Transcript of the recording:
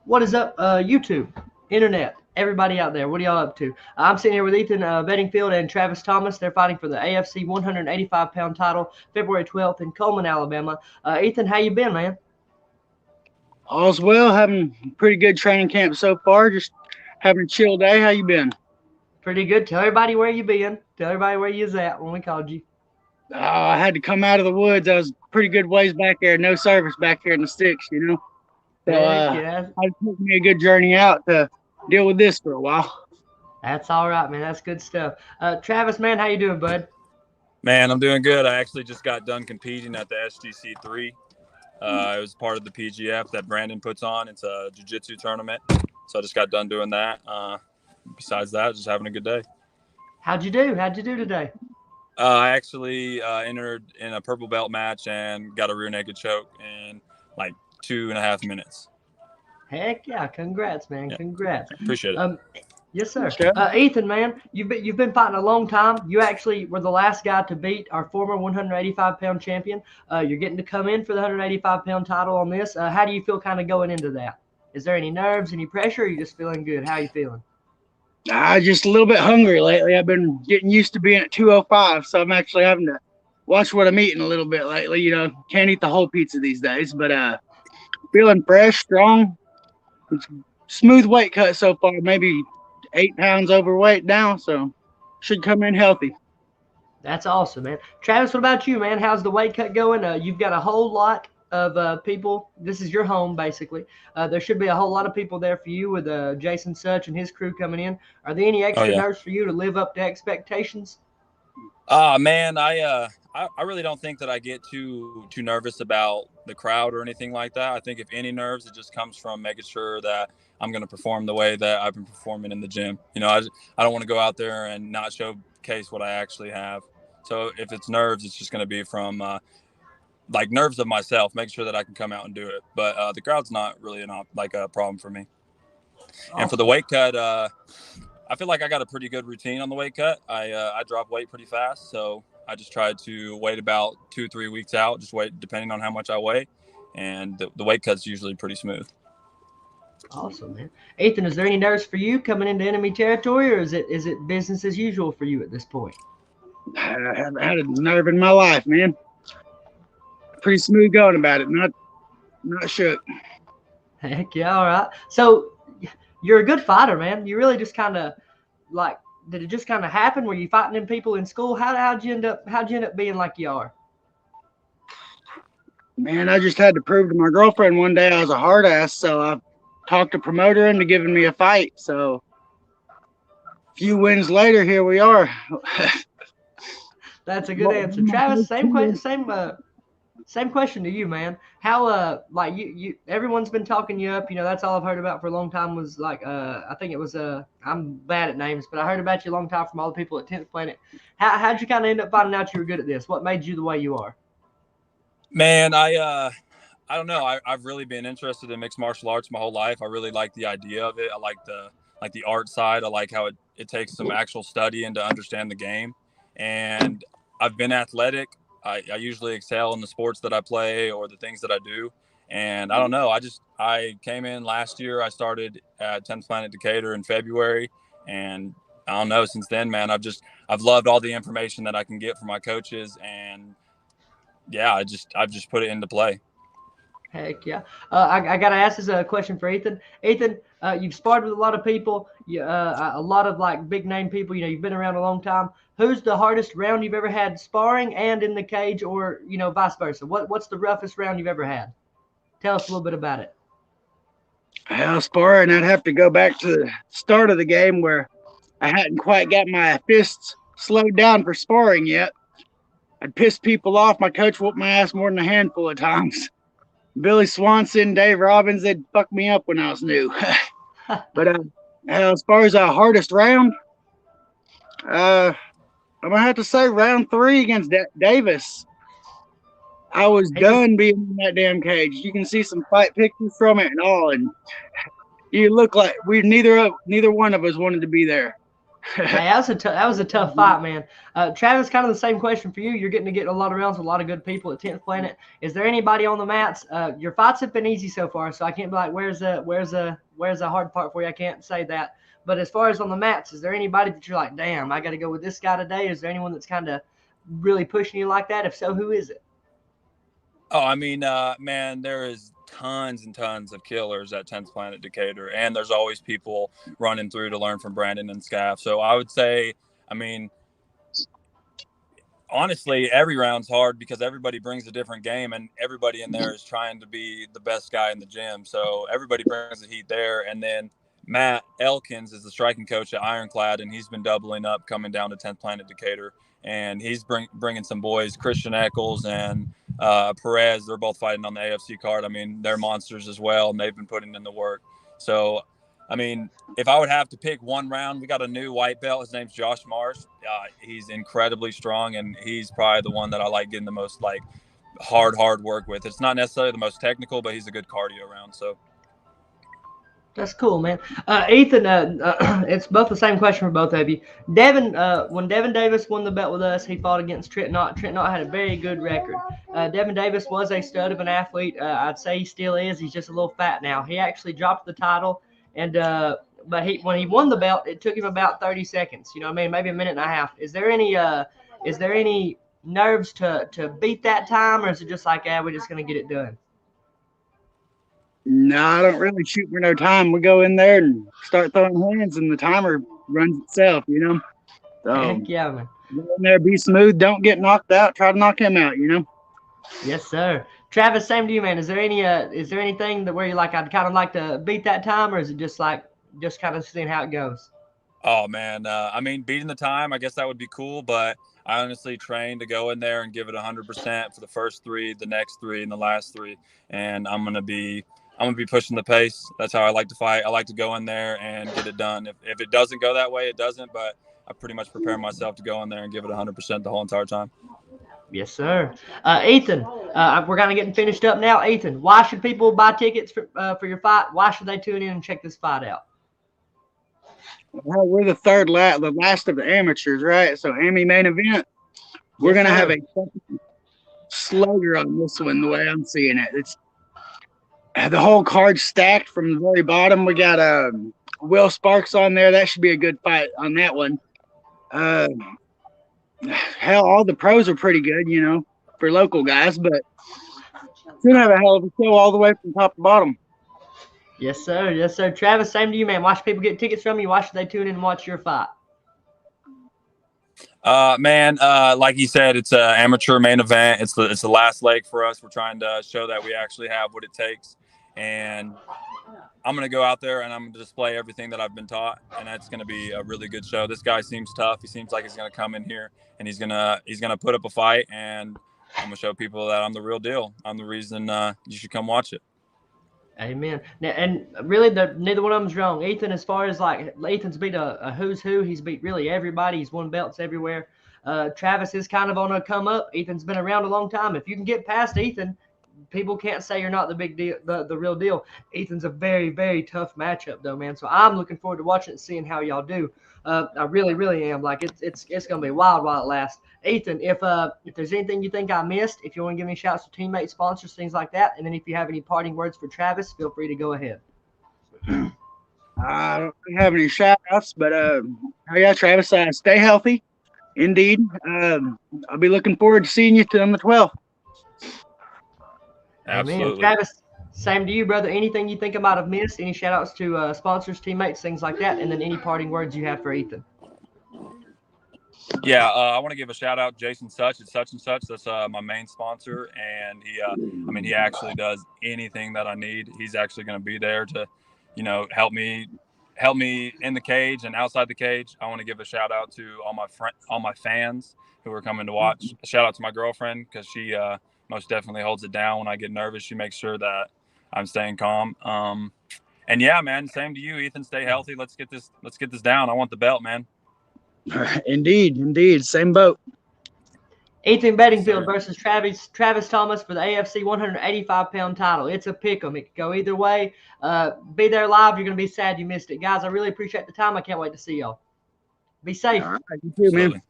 What is up, YouTube, internet, everybody out there? What are y'all up to? I'm sitting here with Ethan Bedingfield and Travis Thomas. They're fighting for the AFC 185-pound title, February 12th in Coleman, Alabama. Ethan, how you been, man? All's well. Having a pretty good training camp so far. Just having a chill day. How you been? Pretty good. Tell everybody where you been. Tell everybody where you was at when we called you. I had to come out of the woods. I was pretty good ways back there. No service back here in the sticks. So Heck yeah, it took me a good journey out to deal with this for a while. that's all right, man. That's good stuff. Travis, man, how you doing, bud? Man, I'm doing good. I actually just got done competing at the SGC 3. It was part of the PGF that Brandon puts on. It's a jiu-jitsu tournament. So I just got done doing that. Besides that, just having a good day. How'd you do? How'd you do today? I actually entered in a purple belt match and got a rear naked choke in like 2.5 minutes. Heck yeah! Congrats, man. Yeah. Congrats. Appreciate it. Yes, sir. Okay. Ethan, man, you've been fighting a long time. You actually were the last guy to beat our former 185-pound champion. You're getting to come in for the 185-pound title on this. How do you feel kind of going into that? Is there any nerves, any pressure, or are you just feeling good? How are you feeling? Just a little bit hungry lately. I've been getting used to being at 205, so I'm actually having to watch what I'm eating a little bit lately. Can't eat the whole pizza these days, but feeling fresh, strong. It's smooth weight cut so far, maybe 8 pounds overweight now, so should come in healthy. That's awesome, man. Travis, what about you, man? How's the weight cut going? You've got a whole lot of people. This is your home, basically. There should be a whole lot of people there for you with Jason Such and his crew coming in. Are there any extra yeah. nerves for you to live up to expectations? Man, I really don't think that I get too nervous about the crowd or anything like that. I think if any nerves, it just comes from making sure that I'm going to perform the way that I've been performing in the gym. I don't want to go out there and not showcase what I actually have. So if it's nerves, it's just going to be from like nerves of myself, making sure that I can come out and do it. But the crowd's not really a problem for me. Awesome. And for the weight cut, I feel like I got a pretty good routine on the weight cut. I drop weight pretty fast, so I just try to wait about 2-3 weeks out, just wait depending on how much I weigh, and the weight cut's usually pretty smooth. Awesome, man. Ethan, is there any nerves for you coming into enemy territory, or is it business as usual for you at this point? I haven't had a nerve in my life, man. Pretty smooth going about it. Not shook. Heck yeah, all right. So you're a good fighter, man. You really just kind of did it just kind of happen? Were you fighting them people in school? How'd you end up being like you are? Man, I just had to prove to my girlfriend one day I was a hard ass, so I talked the promoter into giving me a fight. So a few wins later, here we are. That's a good answer. Travis, same question to you, man. How you everyone's been talking you up. That's all I've heard about for a long time was I think it was I'm bad at names, but I heard about you a long time from all the people at 10th Planet. How'd you kind of end up finding out you were good at this? What made you the way you are? Man, I don't know. I've really been interested in mixed martial arts my whole life. I really like the idea of it. I like the art side. I like how it takes some actual studying to understand the game. And I've been athletic. I usually excel in the sports that I play or the things that I do. And I don't know. I came in last year. I started at 10th Planet Decatur in February. And I don't know, since then, man, I've loved all the information that I can get from my coaches. And yeah, I've just put it into play. Heck yeah. I got to ask this question for Ethan. Ethan, you've sparred with a lot of people, a lot of big name people. You've been around a long time. Who's the hardest round you've ever had sparring and in the cage, or vice versa? What's the roughest round you've ever had? Tell us a little bit about it. Well, sparring, I'd have to go back to the start of the game where I hadn't quite got my fists slowed down for sparring yet. I'd piss people off. My coach whooped my ass more than a handful of times. Billy Swanson, Dave Robbins, they'd fuck me up when I was new. But as far as our hardest round, I'm going to have to say round 3 against Davis. I was done being in that damn cage. You can see some fight pictures from it and all, and you look like neither one of us wanted to be there. Hey, that was a tough fight, man. Travis, kind of the same question for you. You're getting to get a lot of rounds with a lot of good people at 10th Planet. Is there anybody on the mats? Your fights have been easy so far, so I can't be like, where's the hard part for you? I can't say that. But as far as on the mats, is there anybody that you're like, damn, I got to go with this guy today? Is there anyone that's kind of really pushing you like that? If so, who is it? Oh, I mean, man, there is tons and tons of killers at 10th Planet Decatur, and there's always people running through to learn from Brandon and Scaff. So I would say, I mean, honestly, every round's hard because everybody brings a different game, and everybody in there is trying to be the best guy in the gym. So everybody brings the heat there, and then Matt Elkins is the striking coach at Ironclad, and he's been doubling up coming down to 10th Planet Decatur, and he's bringing some boys, Christian Eccles and Perez. They're both fighting on the AFC card. I mean, they're monsters as well, and they've been putting in the work. So, I mean, if I would have to pick one round, we got a new white belt. His name's Josh Marsh. He's incredibly strong, and he's probably the one that I like getting the most like hard work with. It's not necessarily the most technical, but he's a good cardio round. So That's cool, man. Ethan, it's both the same question for both of you. Devin, when Devin Davis won the belt with us, he fought against Trent Knott. Trent Knott had a very good record. Devin Davis was a stud of an athlete. I'd say he still is. He's just a little fat now. He actually dropped the title, and but when he won the belt, it took him about 30 seconds. You know what I mean? Maybe a minute and a half. Is there any nerves to beat that time, or is it just like, we're just gonna get it done? No, I don't really shoot for no time. We go in there and start throwing hands, and the timer runs itself, you know? So, Heck yeah, man. go in there, be smooth, don't get knocked out, try to knock him out, you know? Yes, sir. Travis, same to you, man. Is there anything that where you're like, I'd kind of like to beat that time, or is it just like just kind of seeing how it goes? oh man, I mean, beating the time, I guess that would be cool, but I honestly trained to go in there and give it 100% for the first three, the next three, and the last three, and I'm gonna be pushing the pace. That's how I like to fight. I like to go in there and get it done. If it doesn't go that way, it doesn't. But I pretty much prepare myself to go in there and give it 100% the whole entire time. Yes, sir. Ethan, we're kind of getting finished up now. Ethan, why should people buy tickets for your fight? Why should they tune in and check this fight out? Well, we're the the last of the amateurs, right? So, Amy main event, we're Yes, going to have sir. a slugger on this one, the way I'm seeing it. It's the whole card stacked from the very bottom. We got Will Sparks on there. That should be a good fight on that one. Uh, Hell, all the pros are pretty good, you know, for local guys, but it's gonna have a hell of a show all the way from top to bottom. Yes, sir. Yes, sir. Travis, same to you, man. Why should people get tickets from you? Why should they tune in and watch your fight? Man, like you said, it's an amateur main event. It's the last leg for us. We're trying to show that we actually have what it takes, and I'm gonna go out there and I'm gonna display everything that I've been taught, and that's gonna be a really good show. This guy seems tough. He seems like he's gonna come in here and he's gonna put up a fight, and I'm gonna show people that I'm the real deal. I'm the reason you should come watch it. Amen. Now, and really, neither one of them's wrong. Ethan, as far as like Ethan's beat a who's who, he's beat really everybody. He's won belts everywhere. Travis is kind of on a come up. Ethan's been around a long time. If you can get past Ethan, people can't say you're not the big deal, the real deal. Ethan's a very, very tough matchup, though, man. So I'm looking forward to watching it and seeing how y'all do. I really, really am. Like it's gonna be wild while it lasts. Ethan, if there's anything you think I missed, if you want to give me shouts to teammates, sponsors, things like that, and then if you have any parting words for Travis, feel free to go ahead. I don't have any shout outs, but oh yeah, Travis, stay healthy. Indeed. I'll be looking forward to seeing you on the 12th. Absolutely. Amen. Travis, same to you, brother. Anything you think I might have missed? Any shout outs to sponsors, teammates, things like that, and then any parting words you have for Ethan? Yeah, I want to give a shout out to Jason Such at Such and Such. That's my main sponsor, and he actually does anything that I need. He's actually going to be there to, help me in the cage and outside the cage. I want to give a shout out to all my fans who are coming to watch. A shout out to my girlfriend because she most definitely holds it down when I get nervous. She makes sure that I'm staying calm. And yeah, man, same to you, Ethan. Stay healthy. Let's get this down. I want the belt, man. Indeed. Same boat. Ethan Bedingfield versus Travis Thomas for the AFC 185-pound title. It's a pick 'em. It could go either way. Be there live. You're going to be sad you missed it. Guys, I really appreciate the time. I can't wait to see y'all. Be safe. All right, you too, man. Absolutely.